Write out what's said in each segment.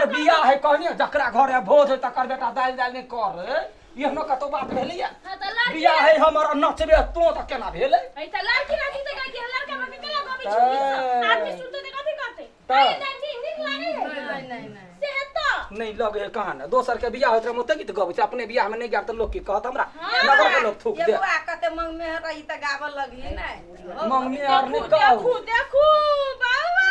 जकर बिया है कहनी जकरा घर है भोज है तकर बेटा दाल दाल नहीं कर एहनो कतो बात भेलिया बिया है हमर नचबे तो त केना भेले ए त लड़की राखी त का लड़का में के लगा भी छुई आदमी सुनते त कथि करते ए दादी नीक लागे है नहीं से त नहीं लगे कहां ना दोसर के बिया होत रे मोते गीत गबै छै अपने बियाह में नहीं गाब त लोग की कहत हमरा नगर के लोग थूक दे एगो आकते मंग में रही त गावल लगली ना मंग में और नहीं कहू देखू बाबा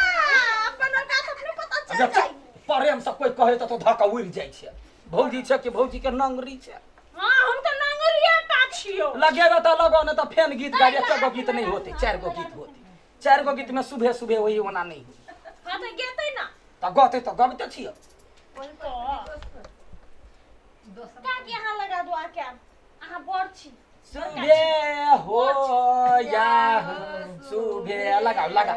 अपन का अपने पता चल जाई प्रेम से कोई कहे त तो धक्का उड़ जाय छै भौजी छै कि भौजी के नंगरी छै हां हम त नंगरिया का छियो लगेगा त लगो न त फेन गीत गाय एक गो गीत नहीं होते चार गो गीत होते चार गो गीत में सुबह सुबह वही होना नहीं हां त गेतै ना त गते त गबते छियो का के यहां लगा दो आके आहा बड़ छी सुबह हो या हो सुबह लगाओ लगा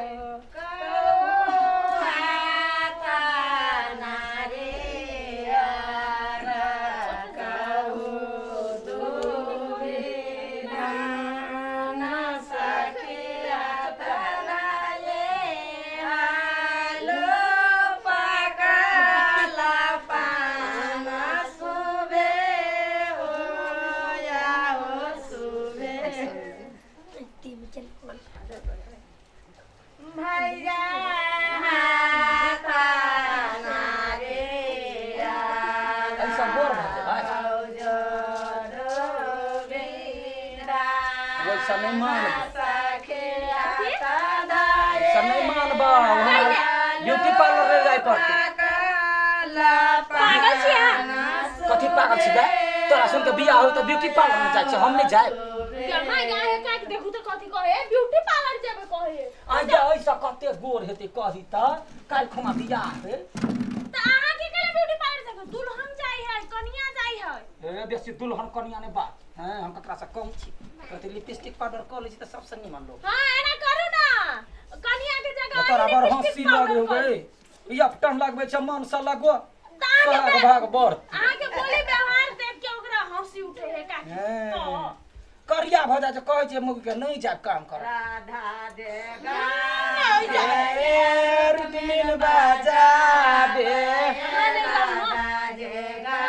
ब्यूटी पार्लर रे जाय पड़ती पागल छिया कथि पागल छी बे तोरा सुन के बियाह हो त ब्यूटी पार्लर में जाय छै हम नहीं जाय हां गाय का देखू त कथि कहे ब्यूटी पार्लर जेबे कहे आ जा ऐसा कते गोर हेते कही त काल खमा बियाह है त आहा के केला ब्यूटी पार्लर जेबे दुल्हन जाय है कन्या जाय है ए बेसी दुल्हन कन्या ने बात हैं हम ककरा से कम छी कते लिपस्टिक पाउडर कर लै छी त सबसे निमन लोग हां एना करू ना कन्या के जगह तोरा बर हंसी लागे हो गए या टन लागबे छ मन से लगो तोरा के भाग बर आहा के बोली व्यवहार देख के ओकरा हंसी उठे है का करिया भ जाय छ कहै छै मुख के नहीं जाय काम कर राधा दे गा नहीं जाय रुक्मिन बाजाबे राधा दे गा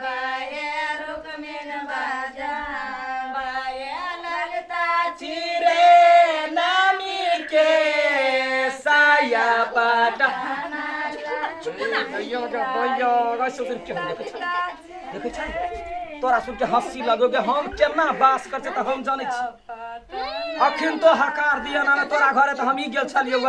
बाए रुक्मिन बाजा बाए लगता चिरे नामी के साया पाटा भैया सुन के देखे छ तोरा सुन के हंसी लगोगे हम केना बास कर त हम जाने छी अखिन तो हकार दिया ना तोरा घरे त हम ही गेल छलियो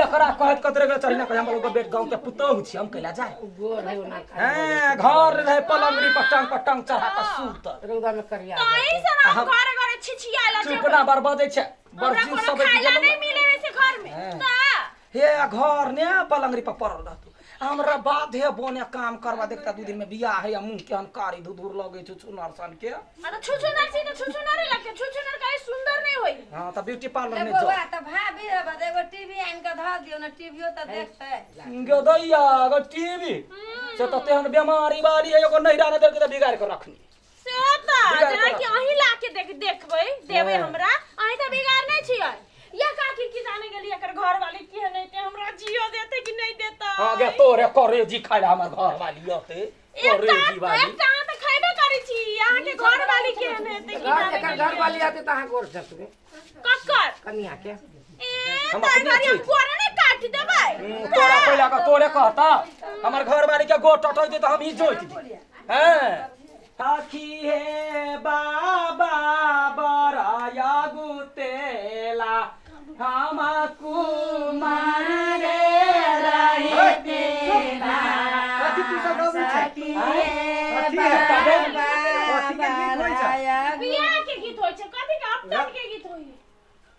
एकरा कहत कतरे गेल चढ़ी ना कह हम लोग बेट गांव के पुतोह छी हम कैला जाय गोर है ना हैं घर रहे पलंगरी पटंग चढ़ा के सूत रौदा में करिया कहीं से ना घरे घरे छिछियाला जेबे चुपना बर्बादे छ बर्जी सब खाइला नहीं मिले वैसे घर में त हे घर ने पलंगरी पर पड़ल रहतु हमरा बात है बोने काम करवा देखता 2 दिन में बियाह है मुंह के हनकारी धुधुर लगे छुछुनर सन के अरे छुछुनर से तो छुछुनर लगते छुछुनर काहे सुंदर नहीं होई हां त ब्यूटी पार्लर में एगो जो बात भाभी है एगो टीवी आन के ध दियो ना टीवीओ त देखते गो दैया गो टीवी से त तेहन बीमारी वाली है एगो नहिरा ने देख के बिगाड़ के रखनी से त जना कि अही लाके देखबै देबै हमरा अही त बिगाड़ नहीं छियै या काकी की जाने गेली एकर घर वाली की है नहीं ते हमरा जियो देते कि नहीं देता हां गे तोरे करेजी खाइला हमर घर वाली होते करेजी वाली एक कहां त खैबे करी छी यहां के घर वाली के है नहीं ते की एकर घर वाली आते तहां गोर जतबे कक्कर कनिया के हम अपने गोरे ने काट देबै तोरा पहिला का तोरे कहता हमर घर वाली के गोट टटै दे त हम ही जोइत दी हैं आखी हे बाबा बराया गुतेला हम कुमार रही तेरा कथि तू सब गबै छै बियाह के गीत होय छै कथि के अपना के गीत होय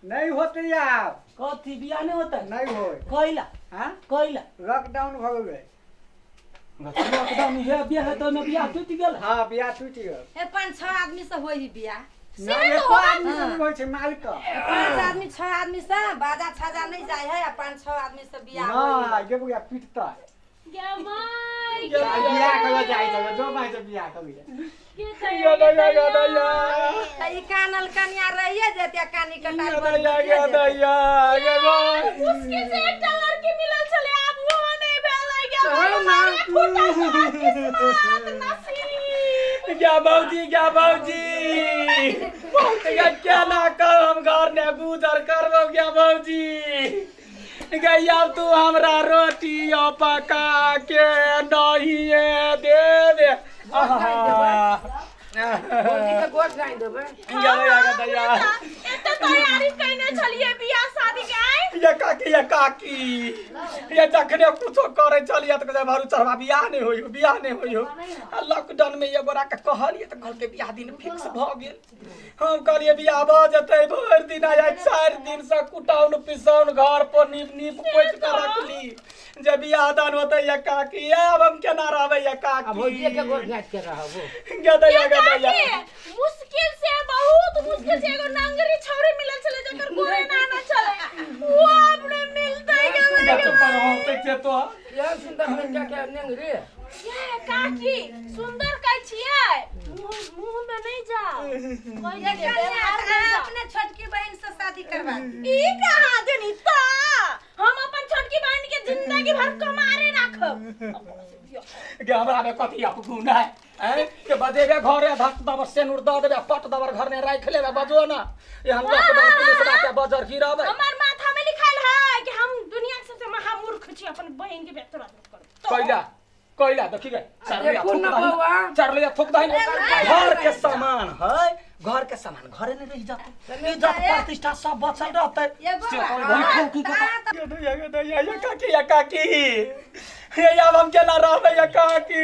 नहीं होते यार कथि बियाह नहीं होता नहीं होय कइला हां कइला लॉकडाउन भ गेलै लॉकडाउन है बियाह है तो में बियाह टूट गेल हां बियाह टूट गेल ए 5-6 आदमी से होई बियाह नहीं एको आदमी से नहीं होय छै माल का 5 आदमी 6 आदमी से बाजा छाजा नहीं जाय है 5-6 आदमी से बियाह होई ना ये बुआ पीटता गे माय बियाह कर जाय छै दो भाई से बियाह कर के या दैया त ई कानल कन्या रहिए जेते कानी कटाई दैया उसके से एक लड़की मिलल चले अब वो नहीं भेल क्या बाबूजी क्या ना कर हम घर ने गुजर करबो क्या बाबूजी गैया तू हमरा रोटी पका के नहीं दे दे तैयारी कइने छलिए बियाह शादी के आए ये काकी ये जखने कुछो करे चलिए तो कहै भारू चढ़वा बियाह नहीं होई हो लॉकडाउन में ये गोरा के कहलिए तो कहलके बियाह दिन फिक्स भ गेल हम कहलिए बियाह भ जतै भर दिन आया 4 दिन से कुटाउन पिसौन घर पर नीप पोछ के रखली जब बियाह दान होतै ये काकी अब हम केना रहबै ये काकी भौजी के गोर गाछ के रहबो गदैया मुश्किल से बहुत मुश्किल से एगो नंगरी छौरी मिलल छले जकर गोरे ना चले वो अपने मिलतै के तो ये सुंदर लड़का के नंगरी ये काकी सुंदर कहै छियै मुंह में नहीं जा अपने छोटकी बहन से शादी करवा ई कहां देनी ता हम अपन छोटकी बहन के जिंदगी भर कमारे राखब के हमरा में कथि आप गुना है के बदेबे घरे धक दबर सेनुर द देबे पट दबर घर में राख लेबे बजो ना ये हम लोग के पुलिस के बजर गिराबे हमर माथा में लिखल है कि हम दुनिया के सबसे महामूर्ख छी अपन बहन के बेतरा करो कोइला देखी गए चरलिया थूक दही घर के सामान है घर के सामान घरे नहीं रह जाते इज्जत प्रतिष्ठा सब बचल रहते ये काकी ये अब हम केना रहबे ये काकी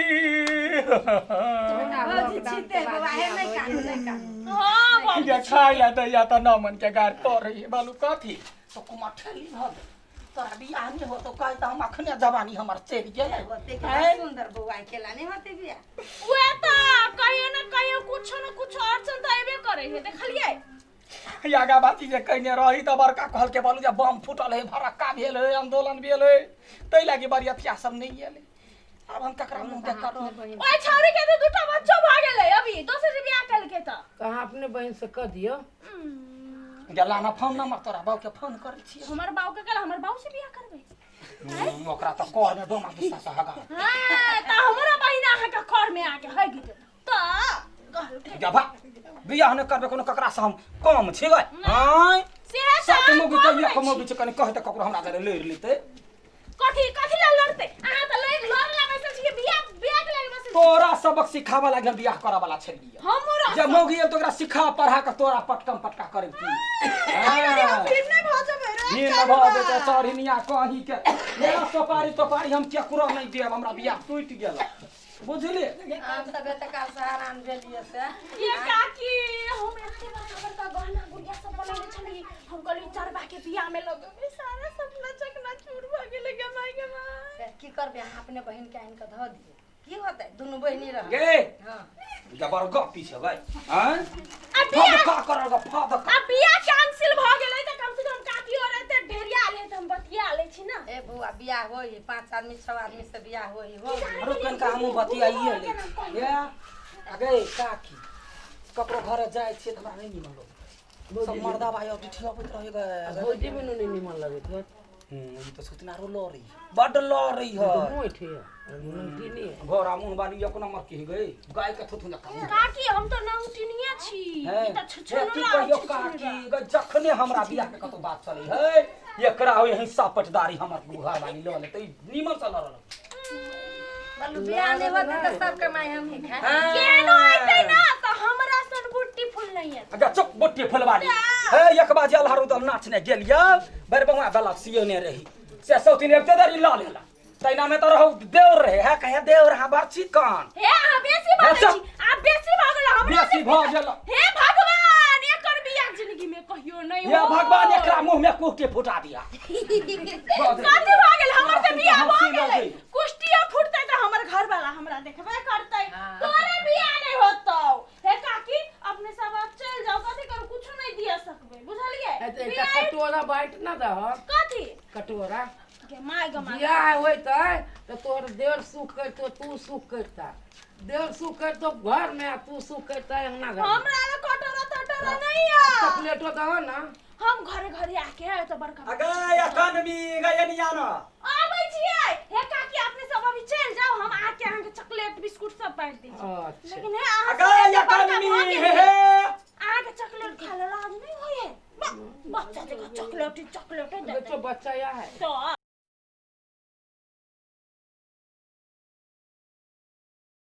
हां ये खाइला दैया त न मन के गार पर बालू कथी तो कुमार ठेली भल तोरा बियाह नहीं हो तो कह त हम अखने जवानी हमर चल गेल सुंदर बउआ केला नहीं होते बिया वे त कहियो न कुछ अड़चन त एबे करे है देखलिए यागा बाती जे कहने रही त बड़का कहल के बोलू जे बम फुटल है भड़क्का भेल है आंदोलन भेल है तै लागी बरियातिया सब नहीं गेले अब हम ककरा मुंह देख कर ओए छौरी के तो दुटा बच्चा भ गेलै अभी दोसर से बियाह कल के त कहां अपने बहन से कह दियो गला ना फोन नंबर तोरा बाऊ के फोन करै छी हमर बाऊ के कल हमर बाऊ से बियाह करबै ओकरा त कर में डोमा गुस्सा से हगा हां त हमरा बहिना है के घर में आके है गीत त जबा बियाह न करबे कोनो ककरा से हम कम छी गय हां से सात मोगी त ये कमो बिच कने कहत ककरो हमरा घरे ले लेते कथि ला लड़ते अहाँ त लड़ लागे से कि बियाह के लागे बस तोरा सबक सिखावा लागे बियाह करा वाला छलिए हमरा जब मोगी तो ओकरा सिखा पढ़ा के तोरा पटका करे की फिल्म नहीं भ जबे रे नींद भ जेते चढ़निया कहीं के मेरा तोपारी हम केकरो नहीं देब हमरा बियाह टूट गेल बुझली हम सब तक सहारान भेलिए से ये काकी हम एते बराबर का गहना गुड़िया सब बनले छली हम कहली चरबा के बियाह में लगबे सारा सपना चकना चूर भ गेले गे माई की करबे हम अपने बहन के आइन के ध दिए की होतै दुनु बहिनी रह गे हां जबर गप्पी छै भाई हैं अब का करगा फाद का बियाह कैंसिल भ गेलै त कम से कम काकी और एते ढेरिया ले त हम बतिया ले छी ना ए बुआ बियाह होई 5 आदमी 6 आदमी से बियाह होई हो रुकन का हम बतियाइए ले ये अगे काकी ककरो घरे जाय छी त हमरा नहीं निमन लोग सब मर्दा भाई और ठिया पुत रहे गए भौजी में नहीं निमन लगे तो ई तो सुतना रो लरी बड लरी है मोठे नंगटी घोड़ा मुंह वाली एक नंबर की गई गाय के थुथुन का काकी हम त नंगटिनिया छी ई त छछुन की कहियो काकी गई जखने हमरा बियाह के कतो बात चली है एकरा हो हिस्सा पटदारी हमर बुढ़ा वाली ल लेते नीमन से लड़ल बल्लू बियाह नहीं होते तो सब कमाई हम ही खाए केनो आइते ना त हमरा सन बुट्टी फूल नहीं है अगर चुप बुट्टी फुलवाली हे एक बाजे अल्लाह रुदल नाचने गेलिया बर बहुआ गलत सियोने रही से सौतीन एक तेदरी ल लेला तैना में तो रहू देवर रहे है कहे देवर हा बरची कान हे आ बेसी भ छी आ बेसी भ गेल हमरा बेसी भ गेल हे भगवान एकर बियाह जिंदगी में कहियो नहीं हो ये भगवान एकरा मुंह में कुष्टी फुटा दिया कथि भ गेल हमर त बियाह भ गेलै कुष्टिया फुटतै त हमर घर वाला हमरा देखबे करतै तोरे बियाह नहीं होतौ हे काकी अपने सब चल जाओ कथि करू कुछ नहीं दिया सकबे बुझलिए एटा कटोरा बाइट ना द कथि कटोरा के माय गमा बियाह होइतै तो तोर देवर सुख करतो तू सुख करता देवर सुख करतो घर में तू सुख करता अंगना घर हमरा ले कटोरा टटोरा नहीं है चॉकलेटो दहो ना हम घरे आके आए तो बड़का अगे अकादमी गयनिया न आबै छियै हे काकी अपने सब अभी चल जाओ, हम आके अहाँ के चॉकलेट बिस्कुट सब बांट दी। अच्छा लेकिन है अहाँ अगर या कानमी हे अहाँ के चॉकलेट खा ले लाज नहीं होए। बच्चा देखो चॉकलेट चॉकलेट दे देखो बच्चा या है तो